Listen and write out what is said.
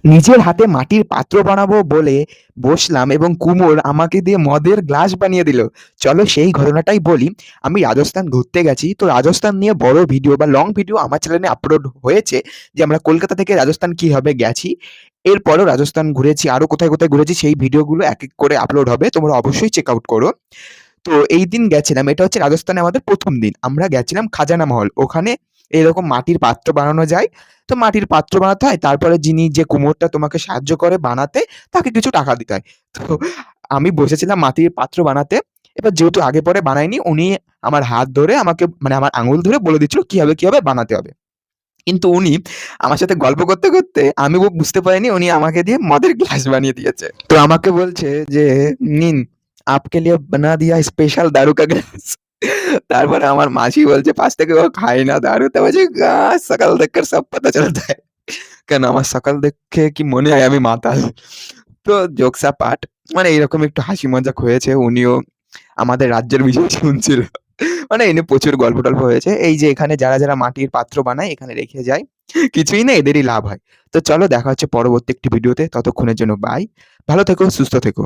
নিজের হাতে মাটির পাত্র বানাবো বলে বসলাম এবং কুমোর আমাকে দিয়ে মদের গ্লাস বানিয়ে দিল। চলো সেই ঘটনাটাই বলি। আমি রাজস্থান ঘুরতে গেছি। তো রাজস্থান নিয়ে বড় ভিডিও বা লং ভিডিও আমার চ্যানেলে আপলোড হয়েছে যে আমরা কলকাতা থেকে রাজস্থান কিভাবে গেছি। এরপরও রাজস্থান ঘুরেছি, আরো কোথায় কোথায় ঘুরেছি সেই ভিডিওগুলো এক এক করে আপলোড হবে, তোমরা অবশ্যই চেক আউট করো। তো এই দিন গেছিলাম, এটা হচ্ছে রাজস্থানে আমাদের প্রথম দিন। আমরা গেছিলাম খাজানা মহল, ওখানে এরকম মাটির পাত্র বানানো যায়। তো মাটির পাত্র বানাতে হয়, তারপরে যিনি যে কুমোরটা তোমাকে সাহায্য করে বানাতে, তাকে কিছু টাকা দিতে হয়। তো আমি বসেছিলাম মাটির পাত্র বানাতে। এবার যেহেতু আগে পরে বানাইনি, উনি আমার হাত ধরে আমাকে, মানে আমার আঙুল ধরে বলে দিচ্ছিল কিভাবে কিভাবে বানাতে হবে। কিন্তু উনি আমার সাথে গল্প করতে করতে আমি বুঝতে পারিনি উনি আমাকে দিয়ে মদের গ্লাস বানিয়ে দিয়েছে। তো আমাকে বলছে যে, নিন आपके लिए बना दिया स्पेशल दारू का ग्लास। তারপরে আমার মাসি বলছে পাশ থেকে, ও খায় না দারু। তো বলছে, সকাল দেখकर सब पता चलता है। কেন আমার সকাল দেখে কি মনে হয় আমি মাতাল? তো জোকস অ্যাপার্ট, মানে এরকম একটু হাসি মজাক হয়েছে। উনিও আমাদের রাজ্যের বিষয় শুনছিল। মানে এনে প্রচুর গল্প-টল্প হয়েছে। এই যে এখানে যারা, যারা মাটির পাত্র বানায় এখানে রেখে যায়। কিছুই না, এদেরই লাভ হয়। তো চলো দেখা হচ্ছে পরবর্তী একটি ভিডিওতে। ততক্ষণের জন্য বাই। ভালো থেকো, সুস্থ থেকো।